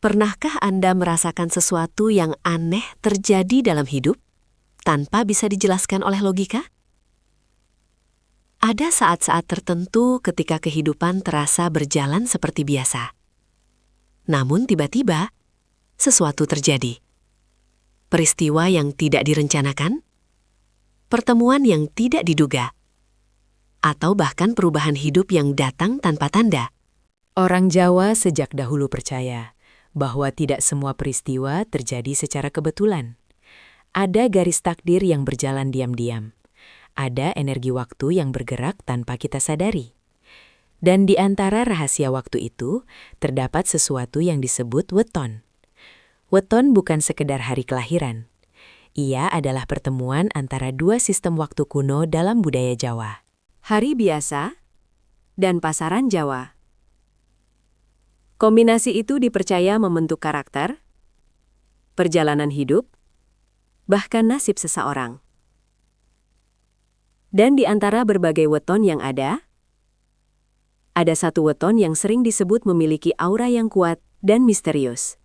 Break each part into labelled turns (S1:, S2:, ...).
S1: Pernahkah Anda merasakan sesuatu yang aneh terjadi dalam hidup tanpa bisa dijelaskan oleh logika? Ada saat-saat tertentu ketika kehidupan terasa berjalan seperti biasa. Namun tiba-tiba, sesuatu terjadi. Peristiwa yang tidak direncanakan, pertemuan yang tidak diduga, atau bahkan perubahan hidup yang datang tanpa tanda.
S2: Orang Jawa sejak dahulu percaya bahwa tidak semua peristiwa terjadi secara kebetulan. Ada garis takdir yang berjalan diam-diam. Ada energi waktu yang bergerak tanpa kita sadari. Dan di antara rahasia waktu itu, terdapat sesuatu yang disebut weton. Weton bukan sekedar hari kelahiran. Ia adalah pertemuan antara dua sistem waktu kuno dalam budaya Jawa.
S3: Hari biasa dan pasaran Jawa. Kombinasi itu dipercaya membentuk karakter, perjalanan hidup, bahkan nasib seseorang. Dan di antara berbagai weton yang ada satu weton yang sering disebut memiliki aura yang kuat dan misterius.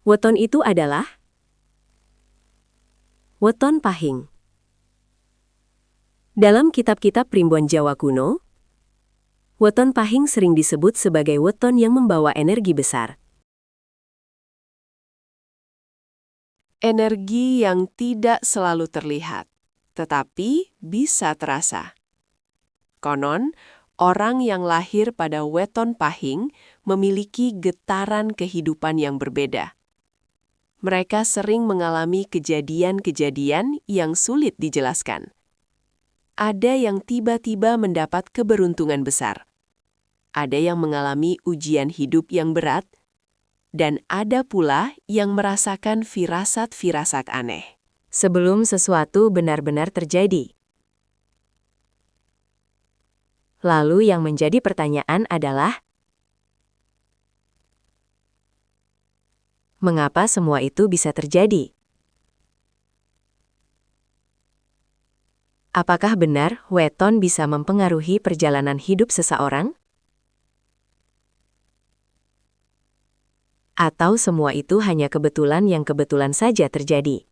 S3: Weton itu adalah weton pahing. Dalam kitab-kitab primbon Jawa kuno, weton pahing sering disebut sebagai weton yang membawa energi besar.
S4: Energi yang tidak selalu terlihat, tetapi bisa terasa. Konon, orang yang lahir pada weton pahing memiliki getaran kehidupan yang berbeda. Mereka sering mengalami kejadian-kejadian yang sulit dijelaskan. Ada yang tiba-tiba mendapat keberuntungan besar. Ada yang mengalami ujian hidup yang berat, dan ada pula yang merasakan firasat-firasat aneh.
S3: Sebelum sesuatu benar-benar terjadi. Lalu yang menjadi pertanyaan adalah, mengapa semua itu bisa terjadi? Apakah benar weton bisa mempengaruhi perjalanan hidup seseorang? Atau semua itu hanya kebetulan yang kebetulan saja terjadi?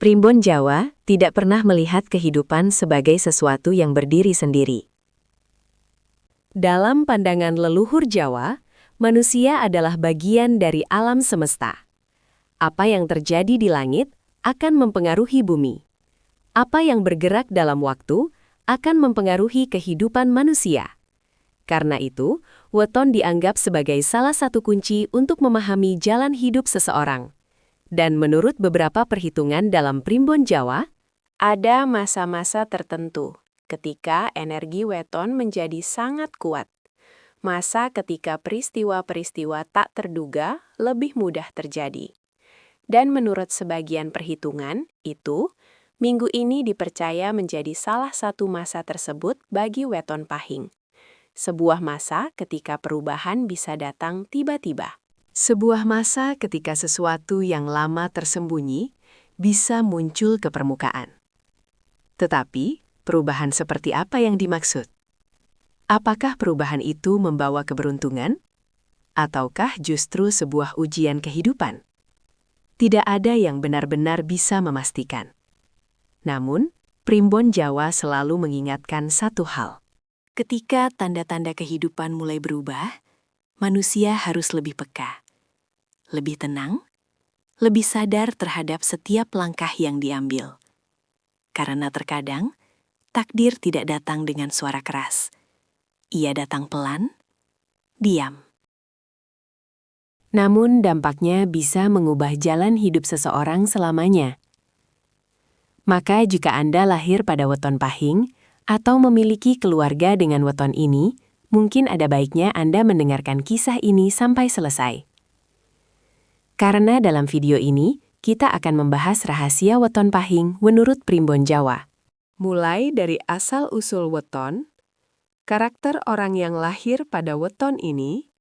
S3: Primbon Jawa tidak pernah melihat kehidupan sebagai sesuatu yang berdiri sendiri. Dalam pandangan leluhur Jawa, manusia adalah bagian dari alam semesta. Apa yang terjadi di langit akan mempengaruhi bumi. Apa yang bergerak dalam waktu akan mempengaruhi kehidupan manusia. Karena itu, weton dianggap sebagai salah satu kunci untuk memahami jalan hidup seseorang. Dan menurut beberapa perhitungan dalam primbon Jawa,
S4: ada masa-masa tertentu ketika energi weton menjadi sangat kuat. Masa ketika peristiwa-peristiwa tak terduga lebih mudah terjadi. Dan menurut sebagian perhitungan, minggu ini dipercaya menjadi salah satu masa tersebut bagi weton pahing. Sebuah masa ketika perubahan bisa datang tiba-tiba.
S3: Sebuah masa ketika sesuatu yang lama tersembunyi bisa muncul ke permukaan. Tetapi, perubahan seperti apa yang dimaksud? Apakah perubahan itu membawa keberuntungan? Ataukah justru sebuah ujian kehidupan? Tidak ada yang benar-benar bisa memastikan. Namun, primbon Jawa selalu mengingatkan satu hal. Ketika tanda-tanda kehidupan mulai berubah, manusia harus lebih peka, lebih tenang, lebih sadar terhadap setiap langkah yang diambil. Karena terkadang, takdir tidak datang dengan suara keras. Ia datang pelan, diam. Namun dampaknya bisa mengubah jalan hidup seseorang selamanya. Maka jika Anda lahir pada weton pahing, atau memiliki keluarga dengan weton ini, mungkin ada baiknya Anda mendengarkan kisah ini sampai selesai. Karena dalam video ini, kita akan membahas rahasia weton pahing menurut primbon Jawa.
S4: Mulai dari asal-usul weton, karakter orang yang lahir pada weton ini,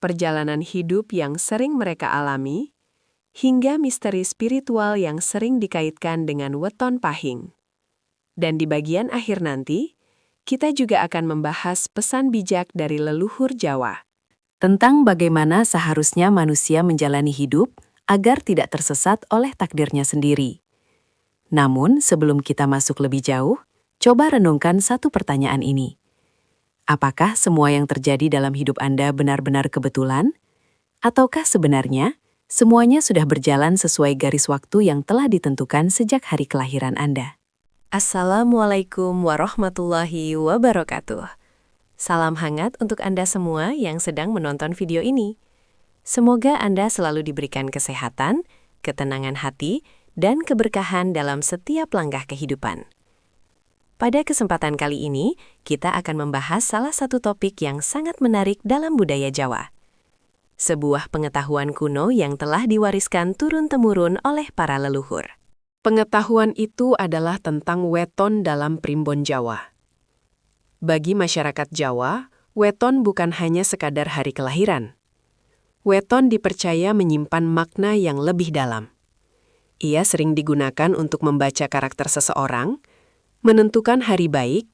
S4: perjalanan hidup yang sering mereka alami, hingga misteri spiritual yang sering dikaitkan dengan weton pahing. Dan di bagian akhir nanti, kita juga akan membahas pesan bijak dari leluhur Jawa.
S3: Tentang bagaimana seharusnya manusia menjalani hidup agar tidak tersesat oleh takdirnya sendiri. Namun, sebelum kita masuk lebih jauh, coba renungkan satu pertanyaan ini. Apakah semua yang terjadi dalam hidup Anda benar-benar kebetulan? Ataukah sebenarnya semuanya sudah berjalan sesuai garis waktu yang telah ditentukan sejak hari kelahiran Anda?
S4: Assalamualaikum warahmatullahi wabarakatuh. Salam hangat untuk Anda semua yang sedang menonton video ini. Semoga Anda selalu diberikan kesehatan, ketenangan hati, dan keberkahan dalam setiap langkah kehidupan. Pada kesempatan kali ini, kita akan membahas salah satu topik yang sangat menarik dalam budaya Jawa. Sebuah pengetahuan kuno yang telah diwariskan turun-temurun oleh para leluhur. Pengetahuan itu adalah tentang weton dalam primbon Jawa. Bagi masyarakat Jawa, weton bukan hanya sekadar hari kelahiran. Weton dipercaya menyimpan makna yang lebih dalam. Ia sering digunakan untuk membaca karakter seseorang, menentukan hari baik,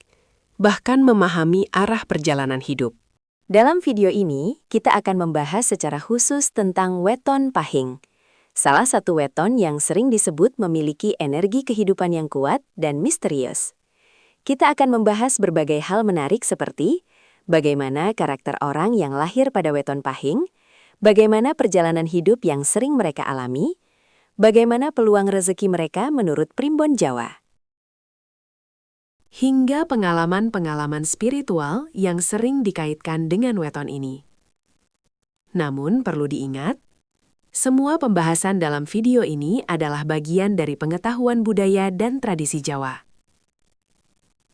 S4: bahkan memahami arah perjalanan hidup.
S2: Dalam video ini, kita akan membahas secara khusus tentang weton pahing. Salah satu weton yang sering disebut memiliki energi kehidupan yang kuat dan misterius. Kita akan membahas berbagai hal menarik seperti bagaimana karakter orang yang lahir pada weton pahing, bagaimana perjalanan hidup yang sering mereka alami, bagaimana peluang rezeki mereka menurut primbon Jawa.
S4: Hingga pengalaman-pengalaman spiritual yang sering dikaitkan dengan weton ini. Namun perlu diingat, semua pembahasan dalam video ini adalah bagian dari pengetahuan budaya dan tradisi Jawa.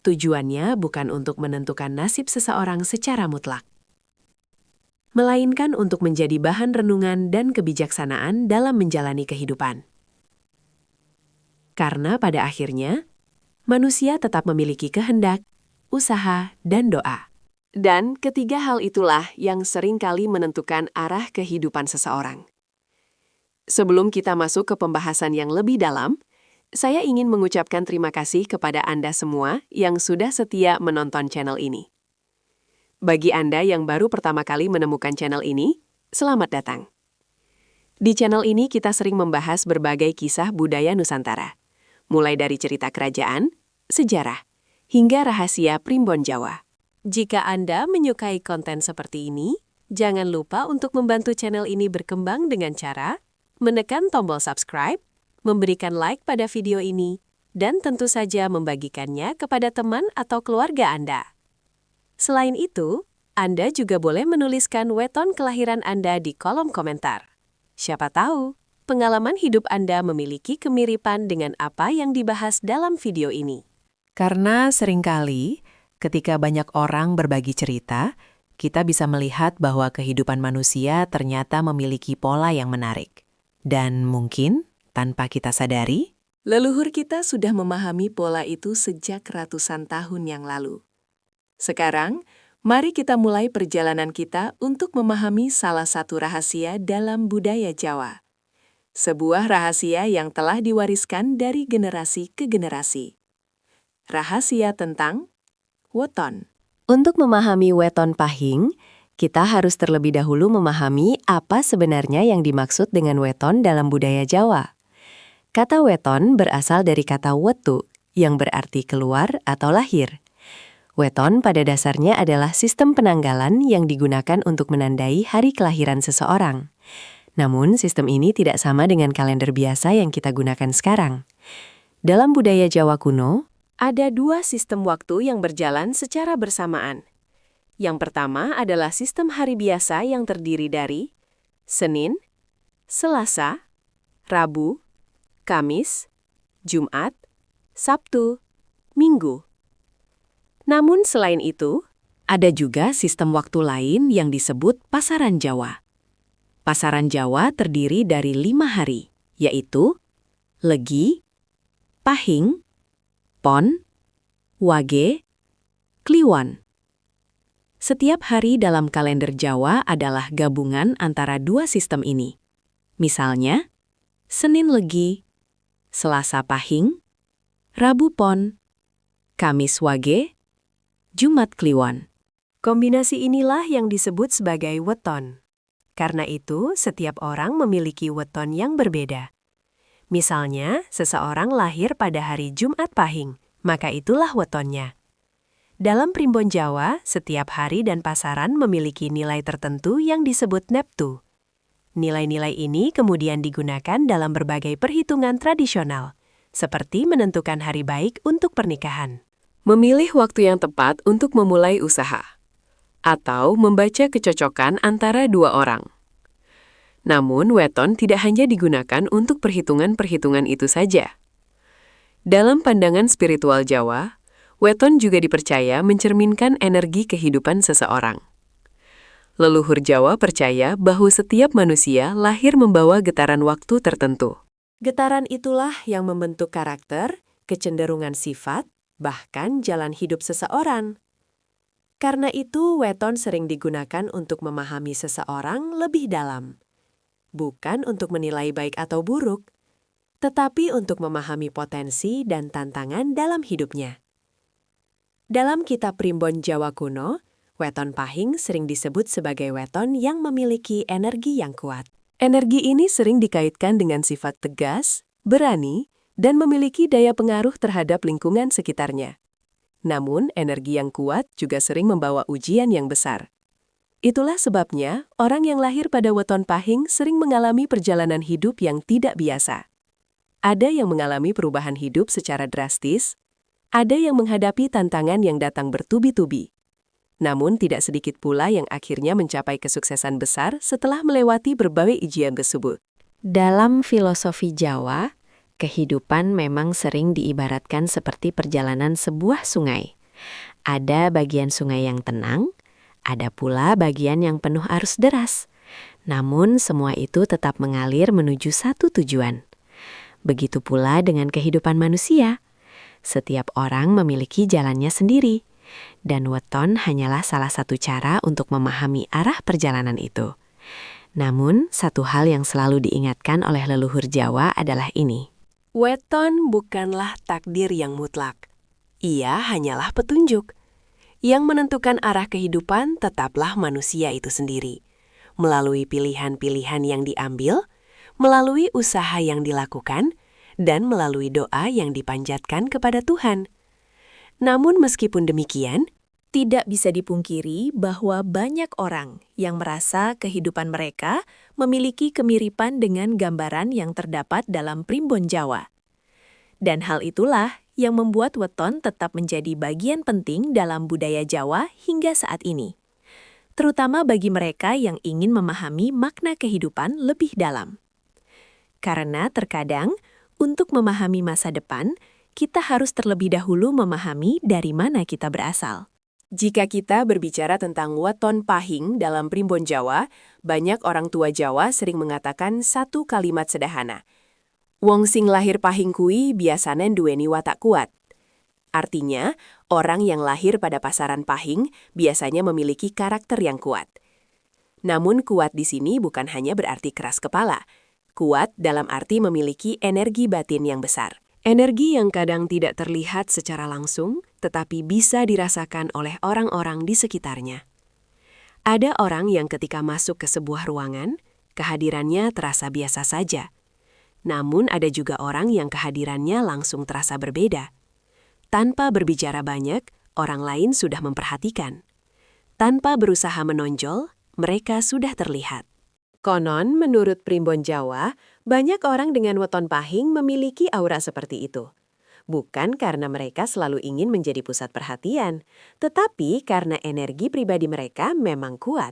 S4: Tujuannya bukan untuk menentukan nasib seseorang secara mutlak, melainkan untuk menjadi bahan renungan dan kebijaksanaan dalam menjalani kehidupan. Karena pada akhirnya, manusia tetap memiliki kehendak, usaha, dan doa. Dan ketiga hal itulah yang seringkali menentukan arah kehidupan seseorang. Sebelum kita masuk ke pembahasan yang lebih dalam, saya ingin mengucapkan terima kasih kepada Anda semua yang sudah setia menonton channel ini. Bagi Anda yang baru pertama kali menemukan channel ini, selamat datang. Di channel ini kita sering membahas berbagai kisah budaya Nusantara, mulai dari cerita kerajaan, sejarah, hingga rahasia primbon Jawa. Jika Anda menyukai konten seperti ini, jangan lupa untuk membantu channel ini berkembang dengan cara menekan tombol subscribe, memberikan like pada video ini, dan tentu saja membagikannya kepada teman atau keluarga Anda. Selain itu, Anda juga boleh menuliskan weton kelahiran Anda di kolom komentar. Siapa tahu, pengalaman hidup Anda memiliki kemiripan dengan apa yang dibahas dalam video ini.
S3: Karena seringkali, ketika banyak orang berbagi cerita, kita bisa melihat bahwa kehidupan manusia ternyata memiliki pola yang menarik. Dan mungkin, tanpa kita sadari,
S4: Leluhur kita sudah memahami pola itu sejak ratusan tahun yang lalu. Sekarang, mari kita mulai perjalanan kita untuk memahami salah satu rahasia dalam budaya Jawa. Sebuah rahasia yang telah diwariskan dari generasi ke generasi. Rahasia tentang weton.
S2: Untuk memahami weton pahing, kita harus terlebih dahulu memahami apa sebenarnya yang dimaksud dengan weton dalam budaya Jawa. Kata weton berasal dari kata wetu, yang berarti keluar atau lahir. Weton pada dasarnya adalah sistem penanggalan yang digunakan untuk menandai hari kelahiran seseorang. Namun, sistem ini tidak sama dengan kalender biasa yang kita gunakan sekarang. Dalam budaya Jawa kuno,
S4: Ada dua sistem waktu yang berjalan secara bersamaan. Yang pertama adalah sistem hari biasa yang terdiri dari Senin, Selasa, Rabu, Kamis, Jumat, Sabtu, Minggu. Namun selain itu, ada juga sistem waktu lain yang disebut pasaran Jawa. Pasaran Jawa terdiri dari 5 hari, yaitu Legi, Pahing, Pon, Wage, Kliwon. Setiap hari dalam kalender Jawa adalah gabungan antara dua sistem ini. Misalnya, Senin Legi, Selasa Pahing, Rabu Pon, Kamis Wage,
S2: Jumat Kliwon.
S3: Kombinasi inilah yang disebut sebagai weton. Karena itu, setiap orang memiliki weton yang berbeda. Misalnya, seseorang lahir pada hari Jumat Pahing, maka itulah wetonnya. Dalam primbon Jawa, setiap hari dan pasaran memiliki nilai tertentu yang disebut neptu. Nilai-nilai ini kemudian digunakan dalam berbagai perhitungan tradisional, seperti menentukan hari baik untuk pernikahan.
S4: Memilih waktu yang tepat untuk memulai usaha, atau membaca kecocokan antara dua orang. Namun, weton tidak hanya digunakan untuk perhitungan-perhitungan itu saja. Dalam pandangan spiritual Jawa, weton juga dipercaya mencerminkan energi kehidupan seseorang. Leluhur Jawa percaya bahwa setiap manusia lahir membawa getaran waktu tertentu.
S3: Getaran itulah yang membentuk karakter, kecenderungan sifat, bahkan jalan hidup seseorang. Karena itu, weton sering digunakan untuk memahami seseorang lebih dalam. Bukan untuk menilai baik atau buruk, tetapi untuk memahami potensi dan tantangan dalam hidupnya. Dalam kitab Primbon Jawa kuno, weton pahing sering disebut sebagai weton yang memiliki energi yang kuat.
S4: Energi ini sering dikaitkan dengan sifat tegas, berani, dan memiliki daya pengaruh terhadap lingkungan sekitarnya. Namun, energi yang kuat juga sering membawa ujian yang besar. Itulah sebabnya, orang yang lahir pada weton pahing sering mengalami perjalanan hidup yang tidak biasa. Ada yang mengalami perubahan hidup secara drastis, ada yang menghadapi tantangan yang datang bertubi-tubi. Namun, tidak sedikit pula yang akhirnya mencapai kesuksesan besar setelah melewati berbagai ujian tersebut.
S2: Dalam filosofi Jawa, kehidupan memang sering diibaratkan seperti perjalanan sebuah sungai. Ada bagian sungai yang tenang, ada pula bagian yang penuh arus deras. Namun, semua itu tetap mengalir menuju satu tujuan. Begitu pula dengan kehidupan manusia. Setiap orang memiliki jalannya sendiri, dan weton hanyalah salah satu cara untuk memahami arah perjalanan itu. Namun, satu hal yang selalu diingatkan oleh leluhur Jawa adalah ini.
S3: Weton bukanlah takdir yang mutlak. Ia hanyalah petunjuk. Yang menentukan arah kehidupan tetaplah manusia itu sendiri. Melalui pilihan-pilihan yang diambil, melalui usaha yang dilakukan, dan melalui doa yang dipanjatkan kepada Tuhan. Namun meskipun demikian, tidak bisa dipungkiri bahwa banyak orang yang merasa kehidupan mereka memiliki kemiripan dengan gambaran yang terdapat dalam primbon Jawa. Dan hal itulah yang membuat weton tetap menjadi bagian penting dalam budaya Jawa hingga saat ini. Terutama bagi mereka yang ingin memahami makna kehidupan lebih dalam. Karena terkadang, untuk memahami masa depan, kita harus terlebih dahulu memahami dari mana kita berasal. Jika kita berbicara tentang weton pahing dalam primbon Jawa, banyak orang tua Jawa sering mengatakan satu kalimat sederhana. Wong sing lahir pahing kui biasane duweni watak kuat. Artinya, orang yang lahir pada pasaran pahing biasanya memiliki karakter yang kuat. Namun kuat di sini bukan hanya berarti keras kepala. Kuat dalam arti memiliki energi batin yang besar. Energi yang kadang tidak terlihat secara langsung, tetapi bisa dirasakan oleh orang-orang di sekitarnya. Ada orang yang ketika masuk ke sebuah ruangan, kehadirannya terasa biasa saja. Namun ada juga orang yang kehadirannya langsung terasa berbeda. Tanpa berbicara banyak, orang lain sudah memperhatikan. Tanpa berusaha menonjol, mereka sudah terlihat. Konon, menurut primbon Jawa, banyak orang dengan weton pahing memiliki aura seperti itu. Bukan karena mereka selalu ingin menjadi pusat perhatian, tetapi karena energi pribadi mereka memang kuat.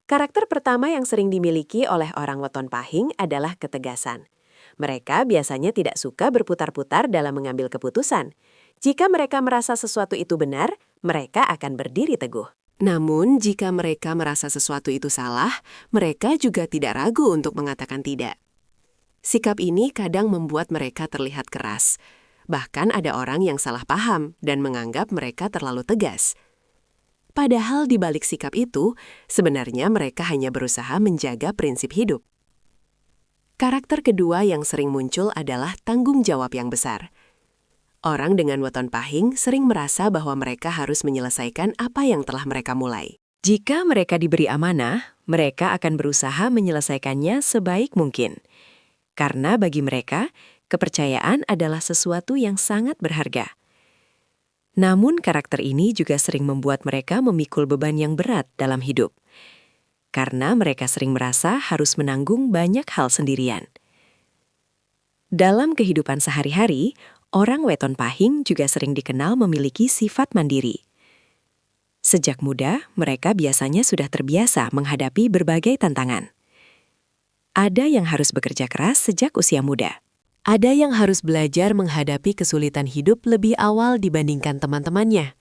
S3: Karakter pertama yang sering dimiliki oleh orang weton pahing adalah ketegasan. Mereka biasanya tidak suka berputar-putar dalam mengambil keputusan. Jika mereka merasa sesuatu itu benar, mereka akan berdiri teguh. Namun, jika mereka merasa sesuatu itu salah, mereka juga tidak ragu untuk mengatakan tidak. Sikap ini kadang membuat mereka terlihat keras. Bahkan ada orang yang salah paham dan menganggap mereka terlalu tegas. Padahal di balik sikap itu, sebenarnya mereka hanya berusaha menjaga prinsip hidup. Karakter kedua yang sering muncul adalah tanggung jawab yang besar.
S4: Orang dengan weton pahing sering merasa bahwa mereka harus menyelesaikan apa yang telah mereka mulai.
S2: Jika mereka diberi amanah, mereka akan berusaha menyelesaikannya sebaik mungkin. Karena bagi mereka, kepercayaan adalah sesuatu yang sangat berharga. Namun karakter ini juga sering membuat mereka memikul beban yang berat dalam hidup. Karena mereka sering merasa harus menanggung banyak hal sendirian. Dalam kehidupan sehari-hari, orang weton pahing juga sering dikenal memiliki sifat mandiri. Sejak muda, mereka biasanya sudah terbiasa menghadapi berbagai tantangan. Ada yang harus bekerja keras sejak usia muda.
S1: Ada yang harus belajar menghadapi kesulitan hidup lebih awal dibandingkan teman-temannya.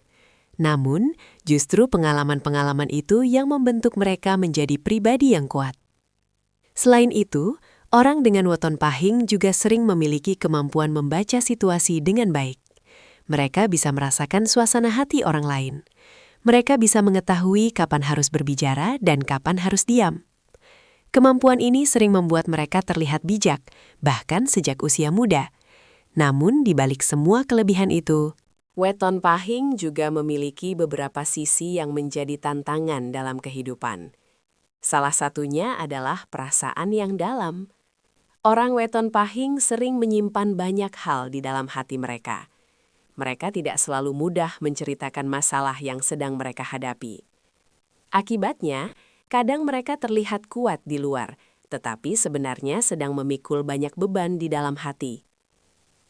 S1: Namun, justru pengalaman-pengalaman itu yang membentuk mereka menjadi pribadi yang kuat. Selain itu, orang dengan weton pahing juga sering memiliki kemampuan membaca situasi dengan baik. Mereka bisa merasakan suasana hati orang lain. Mereka bisa mengetahui kapan harus berbicara dan kapan harus diam. Kemampuan ini sering membuat mereka terlihat bijak, bahkan sejak usia muda. Namun, di balik semua kelebihan itu,
S4: Weton pahing juga memiliki beberapa sisi yang menjadi tantangan dalam kehidupan. Salah satunya adalah perasaan yang dalam. Orang weton pahing sering menyimpan banyak hal di dalam hati mereka. Mereka tidak selalu mudah menceritakan masalah yang sedang mereka hadapi. Akibatnya, kadang mereka terlihat kuat di luar, tetapi sebenarnya sedang memikul banyak beban di dalam hati.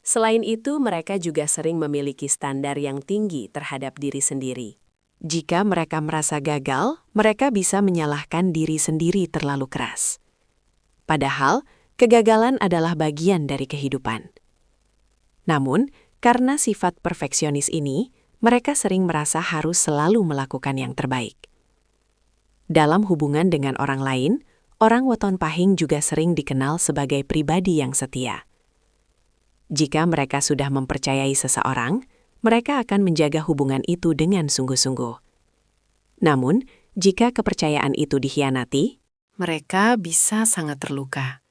S4: Selain itu, mereka juga sering memiliki standar yang tinggi terhadap diri sendiri.
S3: Jika mereka merasa gagal, mereka bisa menyalahkan diri sendiri terlalu keras. Padahal, kegagalan adalah bagian dari kehidupan. Namun, karena sifat perfeksionis ini, mereka sering merasa harus selalu melakukan yang terbaik. Dalam hubungan dengan orang lain, orang weton pahing juga sering dikenal sebagai pribadi yang setia. Jika mereka sudah mempercayai seseorang, mereka akan menjaga hubungan itu dengan sungguh-sungguh. Namun, jika kepercayaan itu dikhianati, mereka bisa sangat terluka.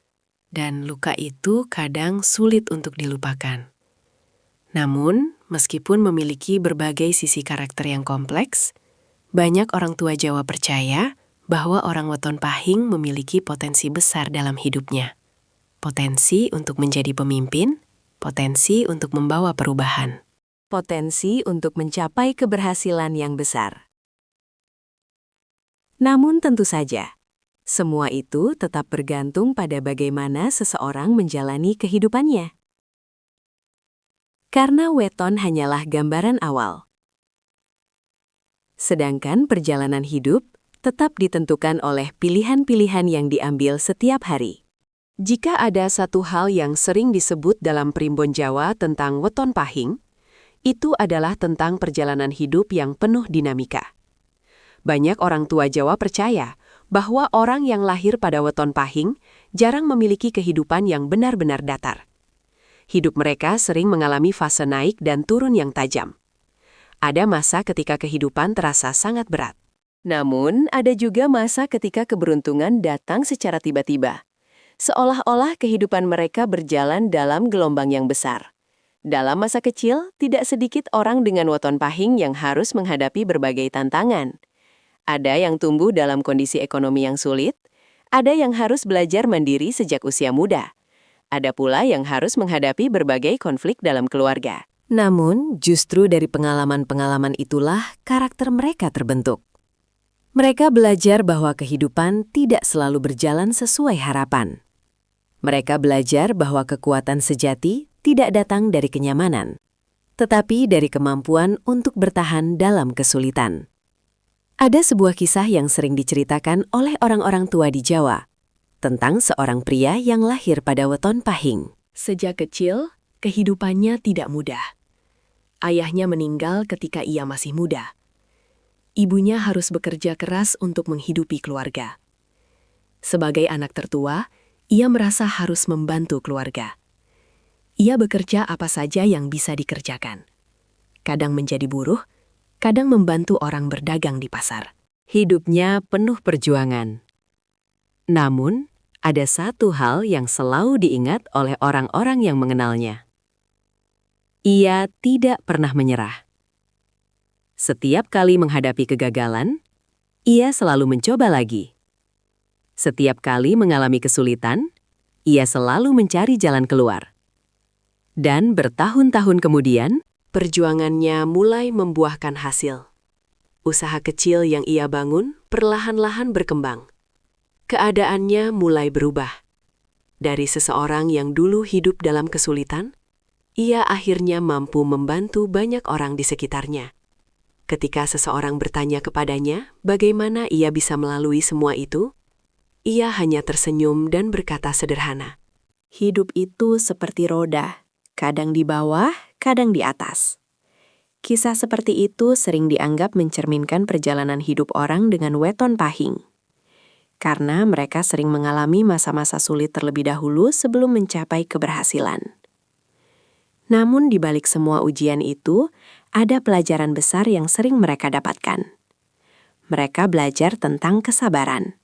S3: Dan luka itu kadang sulit untuk dilupakan. Namun, meskipun memiliki berbagai sisi karakter yang kompleks, banyak orang tua Jawa percaya bahwa orang weton pahing memiliki potensi besar dalam hidupnya. Potensi untuk menjadi pemimpin, potensi untuk membawa perubahan. Potensi untuk mencapai keberhasilan yang besar. Namun tentu saja, semua itu tetap bergantung pada bagaimana seseorang menjalani kehidupannya. Karena weton hanyalah gambaran awal. Sedangkan perjalanan hidup tetap ditentukan oleh pilihan-pilihan yang diambil setiap hari. Jika ada satu hal yang sering disebut dalam primbon Jawa tentang weton pahing, itu adalah tentang perjalanan hidup yang penuh dinamika. Banyak orang tua Jawa percaya bahwa orang yang lahir pada weton pahing jarang memiliki kehidupan yang benar-benar datar. Hidup mereka sering mengalami fase naik dan turun yang tajam. Ada masa ketika kehidupan terasa sangat berat. Namun, ada juga masa ketika keberuntungan datang secara tiba-tiba. Seolah-olah kehidupan mereka berjalan dalam gelombang yang besar. Dalam masa kecil, tidak sedikit orang dengan weton pahing yang harus menghadapi berbagai tantangan. Ada yang tumbuh dalam kondisi ekonomi yang sulit, ada yang harus belajar mandiri sejak usia muda. Ada pula yang harus menghadapi berbagai konflik dalam keluarga. Namun, justru dari pengalaman-pengalaman itulah karakter mereka terbentuk. Mereka belajar bahwa kehidupan tidak selalu berjalan sesuai harapan. Mereka belajar bahwa kekuatan sejati tidak datang dari kenyamanan, tetapi dari kemampuan untuk bertahan dalam kesulitan. Ada sebuah kisah yang sering diceritakan oleh orang-orang tua di Jawa, tentang seorang pria yang lahir pada weton pahing. Sejak kecil, kehidupannya tidak mudah. Ayahnya meninggal ketika ia masih muda. Ibunya harus bekerja keras untuk menghidupi keluarga. Sebagai anak tertua, ia merasa harus membantu keluarga. Ia bekerja apa saja yang bisa dikerjakan. Kadang menjadi buruh, kadang membantu orang berdagang di pasar. Hidupnya penuh perjuangan. Namun, ada satu hal yang selalu diingat oleh orang-orang yang mengenalnya.
S2: Ia tidak pernah menyerah. Setiap kali menghadapi kegagalan, ia selalu mencoba lagi. Setiap kali mengalami kesulitan, ia selalu mencari jalan keluar. Dan bertahun-tahun kemudian,
S3: Perjuangannya mulai membuahkan hasil. Usaha kecil yang ia bangun perlahan-lahan berkembang. Keadaannya mulai berubah. Dari seseorang yang dulu hidup dalam kesulitan, ia akhirnya mampu membantu banyak orang di sekitarnya. Ketika seseorang bertanya kepadanya bagaimana ia bisa melalui semua itu, ia hanya tersenyum dan berkata sederhana, "Hidup itu seperti roda, kadang di bawah, kadang di atas." Kisah seperti itu sering dianggap mencerminkan perjalanan hidup orang dengan weton pahing. Karena mereka sering mengalami masa-masa sulit terlebih dahulu sebelum mencapai keberhasilan. Namun di balik semua ujian itu, ada pelajaran besar yang sering mereka dapatkan. Mereka belajar tentang kesabaran.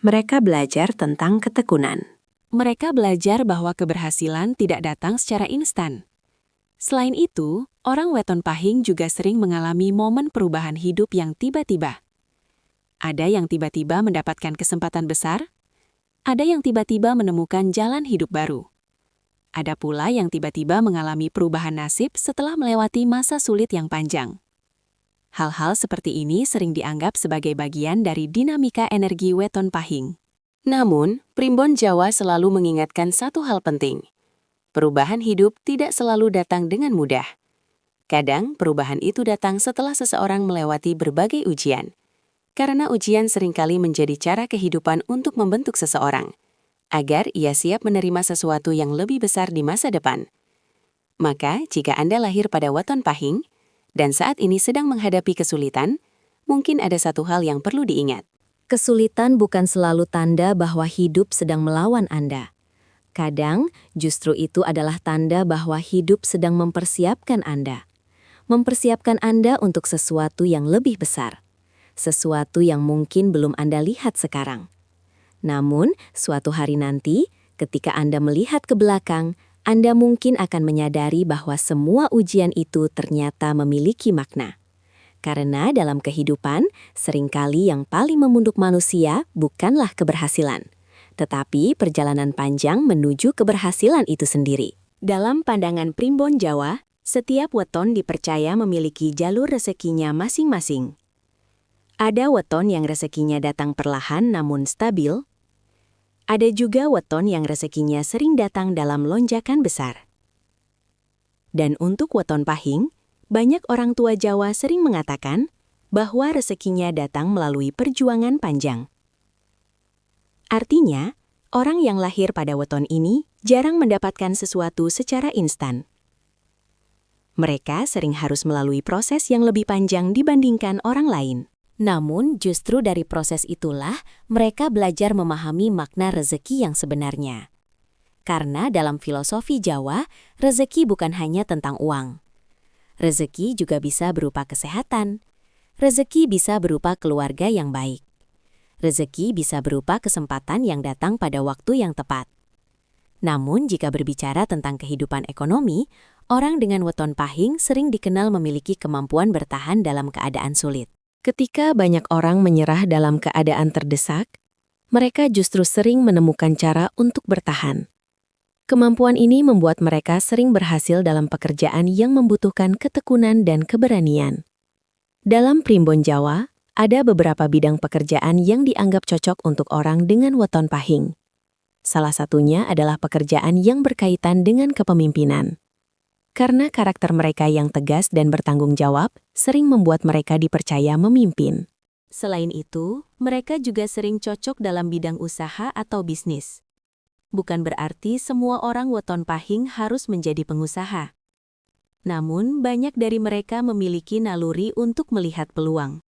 S3: Mereka belajar tentang ketekunan.
S4: Mereka belajar bahwa keberhasilan tidak datang secara instan. Selain itu, orang weton pahing juga sering mengalami momen perubahan hidup yang tiba-tiba. Ada yang tiba-tiba mendapatkan kesempatan besar, ada yang tiba-tiba menemukan jalan hidup baru. Ada pula yang tiba-tiba mengalami perubahan nasib setelah melewati masa sulit yang panjang. Hal-hal seperti ini sering dianggap sebagai bagian dari dinamika energi weton pahing. Namun, Primbon Jawa selalu mengingatkan satu hal penting. Perubahan hidup tidak selalu datang dengan mudah. Kadang, perubahan itu datang setelah seseorang melewati berbagai ujian. Karena ujian seringkali menjadi cara kehidupan untuk membentuk seseorang, agar ia siap menerima sesuatu yang lebih besar di masa depan. Maka, jika Anda lahir pada weton pahing, dan saat ini sedang menghadapi kesulitan, mungkin ada satu hal yang perlu diingat.
S2: kesulitan bukan selalu tanda bahwa hidup sedang melawan Anda. Kadang, justru itu adalah tanda bahwa hidup sedang mempersiapkan Anda. Mempersiapkan Anda untuk sesuatu yang lebih besar. Sesuatu yang mungkin belum Anda lihat sekarang. Namun, suatu hari nanti, ketika Anda melihat ke belakang, Anda mungkin akan menyadari bahwa semua ujian itu ternyata memiliki makna. Karena dalam kehidupan, seringkali yang paling memunduk manusia bukanlah keberhasilan, tetapi perjalanan panjang menuju keberhasilan itu sendiri. Dalam pandangan Primbon Jawa, setiap weton dipercaya memiliki jalur rezekinya masing-masing. Ada weton yang rezekinya datang perlahan namun stabil. Ada juga weton yang rezekinya sering datang dalam lonjakan besar. Dan untuk weton pahing, banyak orang tua Jawa sering mengatakan bahwa rezekinya datang melalui perjuangan panjang. Artinya, orang yang lahir pada weton ini jarang mendapatkan sesuatu secara instan. Mereka sering harus melalui proses yang lebih panjang dibandingkan orang lain. Namun, justru dari proses itulah mereka belajar memahami makna rezeki yang sebenarnya. Karena dalam filosofi Jawa, rezeki bukan hanya tentang uang. Rezeki juga bisa berupa kesehatan. Rezeki bisa berupa keluarga yang baik. Rezeki bisa berupa kesempatan yang datang pada waktu yang tepat. Namun, jika berbicara tentang kehidupan ekonomi, orang dengan weton pahing sering dikenal memiliki kemampuan bertahan dalam keadaan sulit. Ketika banyak orang menyerah dalam keadaan terdesak, mereka justru sering menemukan cara untuk bertahan. Kemampuan ini membuat mereka sering berhasil dalam pekerjaan yang membutuhkan ketekunan dan keberanian. Dalam Primbon Jawa, ada beberapa bidang pekerjaan yang dianggap cocok untuk orang dengan weton pahing. Salah satunya adalah pekerjaan yang berkaitan dengan kepemimpinan. Karena karakter mereka yang tegas dan bertanggung jawab, sering membuat mereka dipercaya memimpin. Selain itu, mereka juga sering cocok dalam bidang usaha atau bisnis. Bukan berarti semua orang weton pahing harus menjadi pengusaha. Namun, banyak dari mereka memiliki naluri untuk melihat peluang.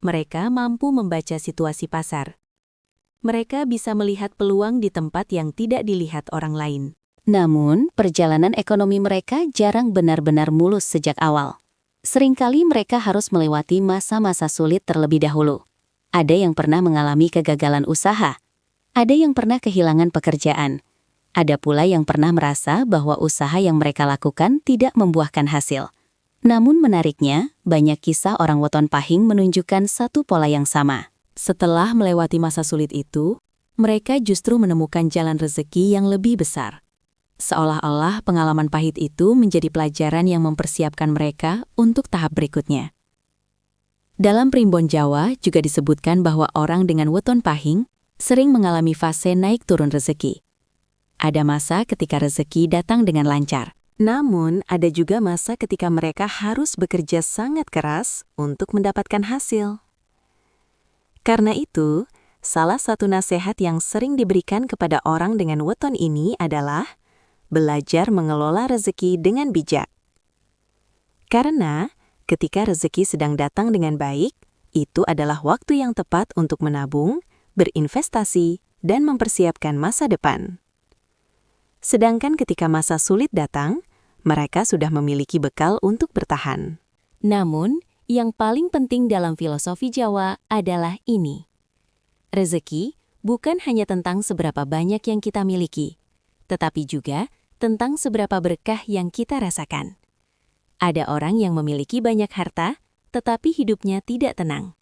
S2: Mereka mampu membaca situasi pasar. Mereka bisa melihat peluang di tempat yang tidak dilihat orang lain. Namun, perjalanan ekonomi mereka jarang benar-benar mulus sejak awal. Seringkali mereka harus melewati masa-masa sulit terlebih dahulu. Ada yang pernah mengalami kegagalan usaha. Ada yang pernah kehilangan pekerjaan.
S5: Ada pula yang pernah merasa bahwa usaha yang mereka lakukan tidak membuahkan hasil. Namun menariknya, banyak kisah orang weton pahing menunjukkan satu pola yang sama. Setelah melewati masa sulit itu, mereka justru menemukan jalan rezeki yang lebih besar. Seolah-olah pengalaman pahit itu menjadi pelajaran yang mempersiapkan mereka untuk tahap berikutnya. Dalam Primbon Jawa juga disebutkan bahwa orang dengan weton pahing sering mengalami fase naik turun rezeki. Ada masa ketika rezeki datang dengan lancar. Namun, ada juga masa ketika mereka harus bekerja sangat keras untuk mendapatkan hasil. Karena itu, salah satu nasihat yang sering diberikan kepada orang dengan weton ini adalah belajar mengelola rezeki dengan bijak. Karena ketika rezeki sedang datang dengan baik, itu adalah waktu yang tepat untuk menabung, berinvestasi, dan mempersiapkan masa depan. Sedangkan ketika masa sulit datang, mereka sudah memiliki bekal untuk bertahan. Namun, yang paling penting dalam filosofi Jawa adalah ini. Rezeki bukan hanya tentang seberapa banyak yang kita miliki, tetapi juga tentang seberapa berkah yang kita rasakan. Ada orang yang memiliki banyak harta, tetapi hidupnya tidak tenang.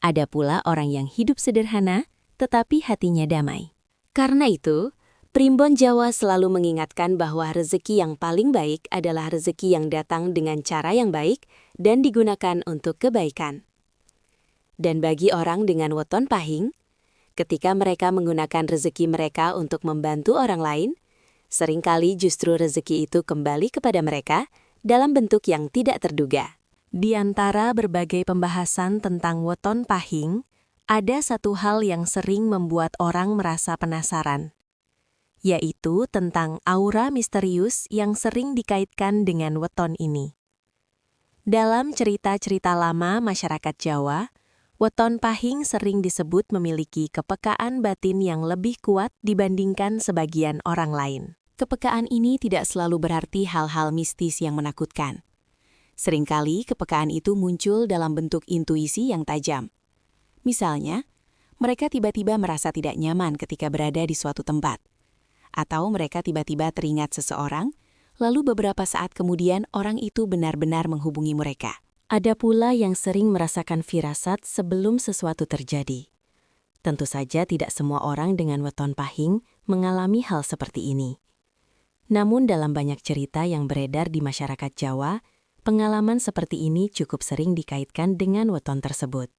S5: Ada pula orang yang hidup sederhana, tetapi hatinya damai. Karena itu, Primbon Jawa selalu mengingatkan bahwa rezeki yang paling baik adalah rezeki yang datang dengan cara yang baik dan digunakan untuk kebaikan. Dan bagi orang dengan weton pahing, ketika mereka menggunakan rezeki mereka untuk membantu orang lain, seringkali justru rezeki itu kembali kepada mereka dalam bentuk yang tidak terduga. Di antara berbagai pembahasan tentang weton pahing, ada satu hal yang sering membuat orang merasa penasaran, yaitu tentang aura misterius yang sering dikaitkan dengan weton ini. Dalam cerita-cerita lama masyarakat Jawa, weton pahing sering disebut memiliki kepekaan batin yang lebih kuat dibandingkan sebagian orang lain. Kepekaan ini tidak selalu berarti hal-hal mistis yang menakutkan. Seringkali kepekaan itu muncul dalam bentuk intuisi yang tajam. Misalnya, mereka tiba-tiba merasa tidak nyaman ketika berada di suatu tempat. Atau mereka tiba-tiba teringat seseorang, lalu beberapa saat kemudian orang itu benar-benar menghubungi mereka. Ada pula yang sering merasakan firasat sebelum sesuatu terjadi. Tentu saja tidak semua orang dengan weton pahing mengalami hal seperti ini. Namun dalam banyak cerita yang beredar di masyarakat Jawa, pengalaman seperti ini cukup sering dikaitkan dengan weton tersebut.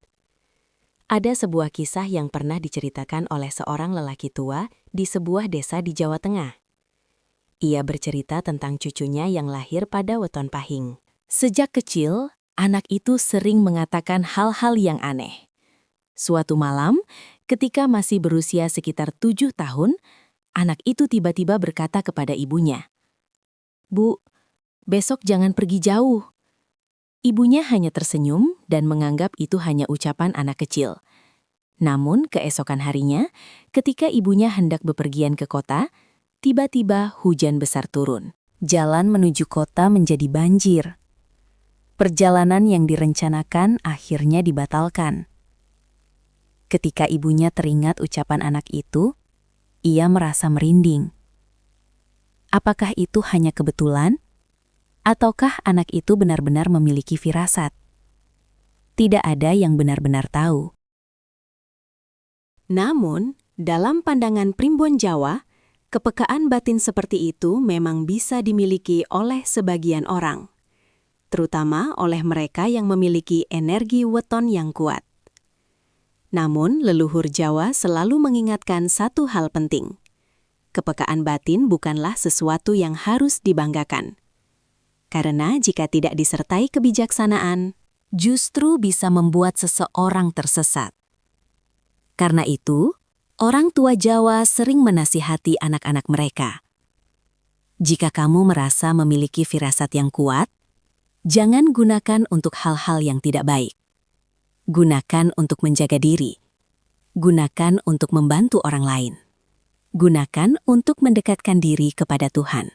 S5: Ada sebuah kisah yang pernah diceritakan oleh seorang lelaki tua di sebuah desa di Jawa Tengah. Ia bercerita tentang cucunya yang lahir pada weton pahing. Sejak kecil, anak itu sering mengatakan hal-hal yang aneh. Suatu malam, ketika masih berusia sekitar 7 tahun, anak itu tiba-tiba berkata kepada ibunya, "Bu, besok jangan pergi jauh." Ibunya hanya tersenyum dan menganggap itu hanya ucapan anak kecil. Namun keesokan harinya, ketika ibunya hendak bepergian ke kota, tiba-tiba hujan besar turun. Jalan menuju kota menjadi banjir. Perjalanan yang direncanakan akhirnya dibatalkan. Ketika ibunya teringat ucapan anak itu, ia merasa merinding. Apakah itu hanya kebetulan? Ataukah anak itu benar-benar memiliki firasat? Tidak ada yang benar-benar tahu. Namun, dalam pandangan Primbon Jawa, kepekaan batin seperti itu memang bisa dimiliki oleh sebagian orang, terutama oleh mereka yang memiliki energi weton yang kuat. Namun, leluhur Jawa selalu mengingatkan satu hal penting. Kepekaan batin bukanlah sesuatu yang harus dibanggakan. Karena jika tidak disertai kebijaksanaan, justru bisa membuat seseorang tersesat. Karena itu, orang tua Jawa sering menasihati anak-anak mereka. Jika kamu merasa memiliki firasat yang kuat, jangan gunakan untuk hal-hal yang tidak baik. Gunakan untuk menjaga diri. Gunakan untuk membantu orang lain. Gunakan untuk mendekatkan diri kepada Tuhan.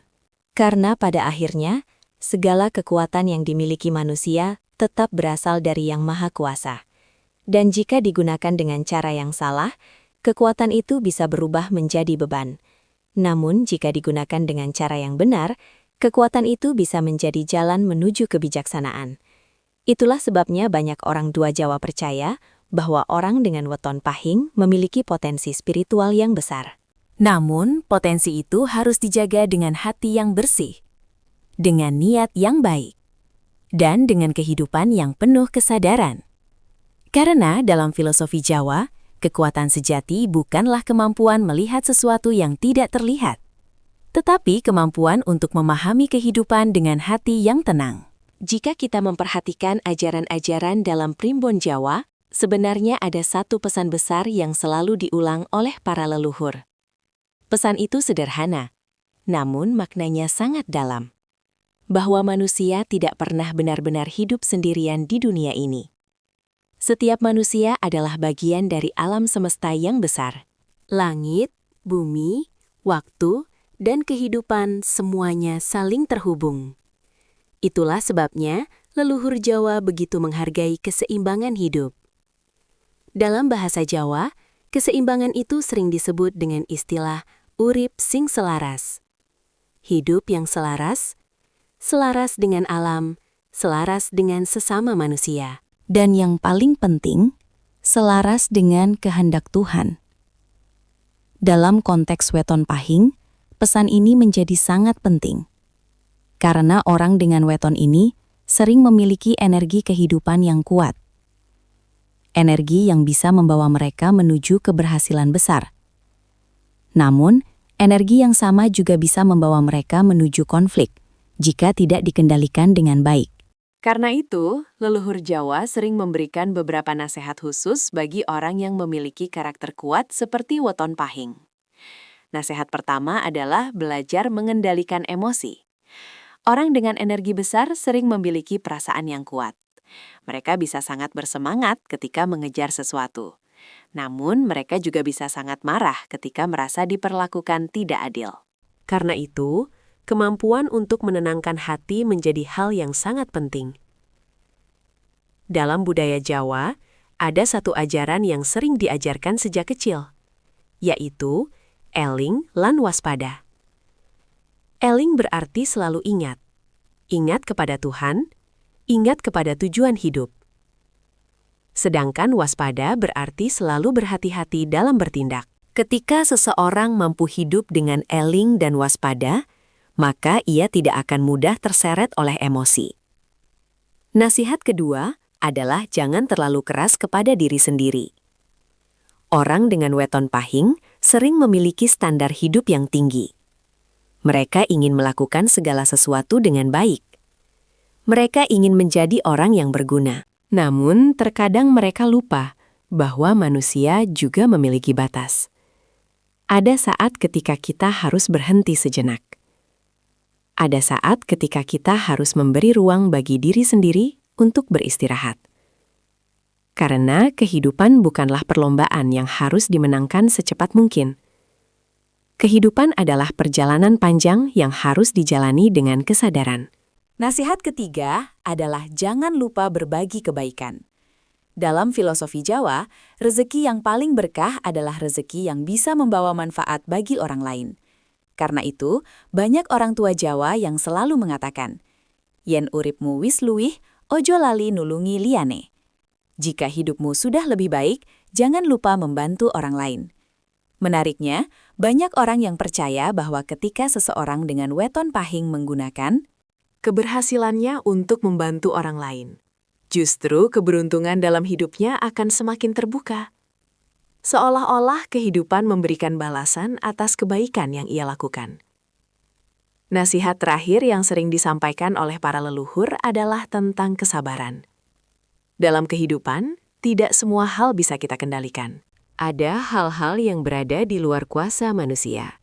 S5: Karena pada akhirnya, segala kekuatan yang dimiliki manusia tetap berasal dari Yang Maha Kuasa. Dan jika digunakan dengan cara yang salah, kekuatan itu bisa berubah menjadi beban. Namun, jika digunakan dengan cara yang benar, kekuatan itu bisa menjadi jalan menuju kebijaksanaan. Itulah sebabnya banyak orang tua Jawa percaya bahwa orang dengan weton pahing memiliki potensi spiritual yang besar. Namun, potensi itu harus dijaga dengan hati yang bersih, dengan niat yang baik, dan dengan kehidupan yang penuh kesadaran. Karena dalam filosofi Jawa, kekuatan sejati bukanlah kemampuan melihat sesuatu yang tidak terlihat, tetapi kemampuan untuk memahami kehidupan dengan hati yang tenang. Jika kita memperhatikan ajaran-ajaran dalam primbon Jawa, sebenarnya ada satu pesan besar yang selalu diulang oleh para leluhur. Pesan itu sederhana, namun maknanya sangat dalam. Bahwa manusia tidak pernah benar-benar hidup sendirian di dunia ini. Setiap manusia adalah bagian dari alam semesta yang besar. Langit, bumi, waktu, dan kehidupan semuanya saling terhubung. Itulah sebabnya leluhur Jawa begitu menghargai keseimbangan hidup. Dalam bahasa Jawa, keseimbangan itu sering disebut dengan istilah urip sing selaras. Hidup yang selaras, selaras dengan alam, selaras dengan sesama manusia. Dan yang paling penting, selaras dengan kehendak Tuhan. Dalam konteks weton pahing, pesan ini menjadi sangat penting. Karena orang dengan weton ini sering memiliki energi kehidupan yang kuat. Energi yang bisa membawa mereka menuju keberhasilan besar. Namun, energi yang sama juga bisa membawa mereka menuju konflik jika tidak dikendalikan dengan baik.
S4: Karena itu, leluhur Jawa sering memberikan beberapa nasihat khusus bagi orang yang memiliki karakter kuat seperti weton pahing. Nasihat pertama adalah belajar mengendalikan emosi. Orang dengan energi besar sering memiliki perasaan yang kuat. Mereka bisa sangat bersemangat ketika mengejar sesuatu. Namun, mereka juga bisa sangat marah ketika merasa diperlakukan tidak adil.
S3: Karena itu, kemampuan untuk menenangkan hati menjadi hal yang sangat penting. Dalam budaya Jawa, ada satu ajaran yang sering diajarkan sejak kecil, yaitu eling lan waspada. Eling berarti selalu ingat. Ingat kepada Tuhan, ingat kepada tujuan hidup. Sedangkan waspada berarti selalu berhati-hati dalam bertindak. Ketika seseorang mampu hidup dengan eling dan waspada, maka ia tidak akan mudah terseret oleh emosi. Nasihat kedua adalah jangan terlalu keras kepada diri sendiri. Orang dengan weton pahing sering memiliki standar hidup yang tinggi. Mereka ingin melakukan segala sesuatu dengan baik. Mereka ingin menjadi orang yang berguna. Namun, terkadang mereka lupa bahwa manusia juga memiliki batas. Ada saat ketika kita harus berhenti sejenak. Ada saat ketika kita harus memberi ruang bagi diri sendiri untuk beristirahat. Karena kehidupan bukanlah perlombaan yang harus dimenangkan secepat mungkin. Kehidupan adalah perjalanan panjang yang harus dijalani dengan kesadaran.
S2: Nasihat ketiga adalah jangan lupa berbagi kebaikan. Dalam filosofi Jawa, rezeki yang paling berkah adalah rezeki yang bisa membawa manfaat bagi orang lain. Karena itu, banyak orang tua Jawa yang selalu mengatakan, "Yen uripmu wis luwih, ojo lali nulungi liyane." Jika hidupmu sudah lebih baik, jangan lupa membantu orang lain. Menariknya, banyak orang yang percaya bahwa ketika seseorang dengan weton pahing menggunakan
S3: Keberhasilannya untuk membantu orang lain, justru keberuntungan dalam hidupnya akan semakin terbuka. Seolah-olah kehidupan memberikan balasan atas kebaikan yang ia lakukan. Nasihat terakhir yang sering disampaikan oleh para leluhur adalah tentang kesabaran. Dalam kehidupan, tidak semua hal bisa kita kendalikan. Ada hal-hal yang berada di luar kuasa manusia.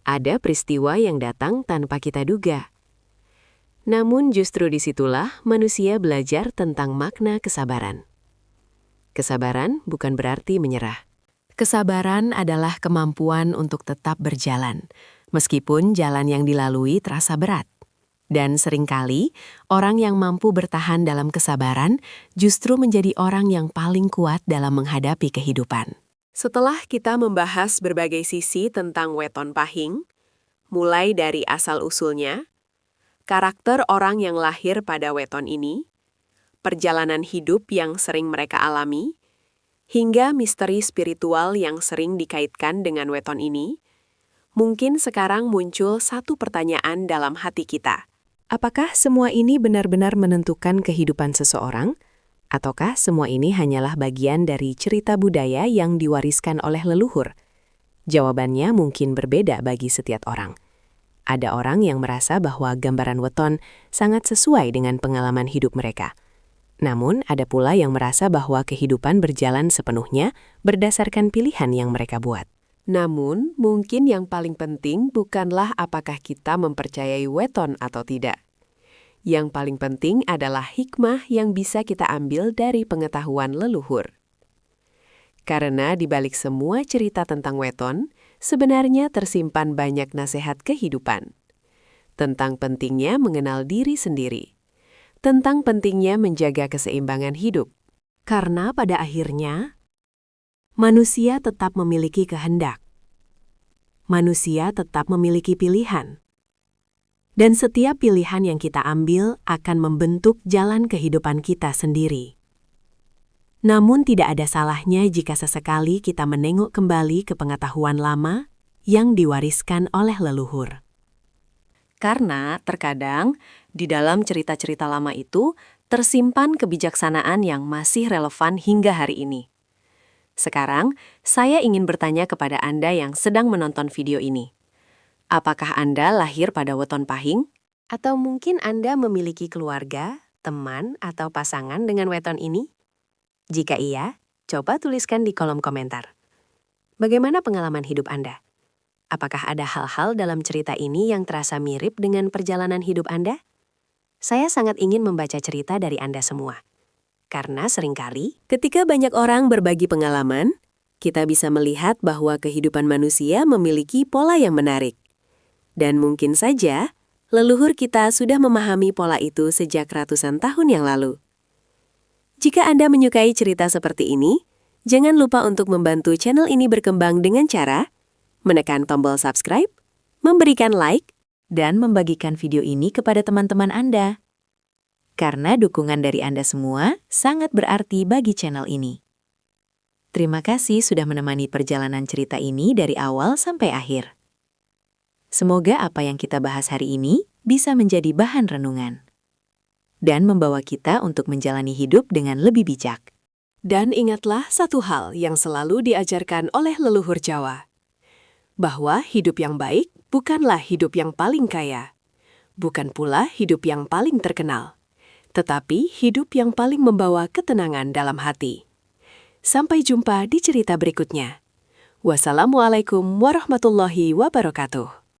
S3: Ada peristiwa yang datang tanpa kita duga. Namun justru disitulah manusia belajar tentang makna kesabaran. Kesabaran bukan berarti menyerah. Kesabaran adalah kemampuan untuk tetap berjalan, meskipun jalan yang dilalui terasa berat. Dan seringkali, orang yang mampu bertahan dalam kesabaran justru menjadi orang yang paling kuat dalam menghadapi kehidupan.
S4: Setelah kita membahas berbagai sisi tentang weton pahing, mulai dari asal-usulnya, karakter orang yang lahir pada weton ini, perjalanan hidup yang sering mereka alami, hingga misteri spiritual yang sering dikaitkan dengan weton ini, mungkin sekarang muncul satu pertanyaan dalam hati kita.
S3: Apakah semua ini benar-benar menentukan kehidupan seseorang? Ataukah semua ini hanyalah bagian dari cerita budaya yang diwariskan oleh leluhur? Jawabannya mungkin berbeda bagi setiap orang. Ada orang yang merasa bahwa gambaran weton sangat sesuai dengan pengalaman hidup mereka. Namun, ada pula yang merasa bahwa kehidupan berjalan sepenuhnya berdasarkan pilihan yang mereka buat.
S4: Namun, mungkin yang paling penting bukanlah apakah kita mempercayai weton atau tidak. Yang paling penting adalah hikmah yang bisa kita ambil dari pengetahuan leluhur. Karena di balik semua cerita tentang weton, sebenarnya tersimpan banyak nasihat kehidupan. Tentang pentingnya mengenal diri sendiri. Tentang pentingnya menjaga keseimbangan hidup.
S3: Karena pada akhirnya, manusia tetap memiliki kehendak. Manusia tetap memiliki pilihan. Dan setiap pilihan yang kita ambil akan membentuk jalan kehidupan kita sendiri. Namun tidak ada salahnya jika sesekali kita menengok kembali ke pengetahuan lama yang diwariskan oleh leluhur.
S4: Karena terkadang di dalam cerita-cerita lama itu tersimpan kebijaksanaan yang masih relevan hingga hari ini. Sekarang, saya ingin bertanya kepada Anda yang sedang menonton video ini. Apakah Anda lahir pada weton pahing? Atau mungkin Anda memiliki keluarga, teman, atau pasangan dengan weton ini? Jika iya, coba tuliskan di kolom komentar. Bagaimana pengalaman hidup Anda? Apakah ada hal-hal dalam cerita ini yang terasa mirip dengan perjalanan hidup Anda? Saya sangat ingin membaca cerita dari Anda semua. Karena seringkali, ketika banyak orang berbagi pengalaman, kita bisa melihat bahwa kehidupan manusia memiliki pola yang menarik. Dan mungkin saja, leluhur kita sudah memahami pola itu sejak ratusan tahun yang lalu. Jika Anda menyukai cerita seperti ini, jangan lupa untuk membantu channel ini berkembang dengan cara menekan tombol subscribe, memberikan like,
S2: Dan membagikan video ini kepada teman-teman Anda. Karena dukungan dari Anda semua sangat berarti bagi channel ini. Terima kasih sudah menemani perjalanan cerita ini dari awal sampai akhir. Semoga apa yang kita bahas hari ini bisa menjadi bahan renungan dan membawa kita untuk menjalani hidup dengan lebih bijak.
S4: Dan ingatlah satu hal yang selalu diajarkan oleh leluhur Jawa, bahwa hidup yang baik bukanlah hidup yang paling kaya, bukan pula hidup yang paling terkenal, tetapi hidup yang paling membawa ketenangan dalam hati. Sampai jumpa di cerita berikutnya. Wassalamualaikum warahmatullahi wabarakatuh.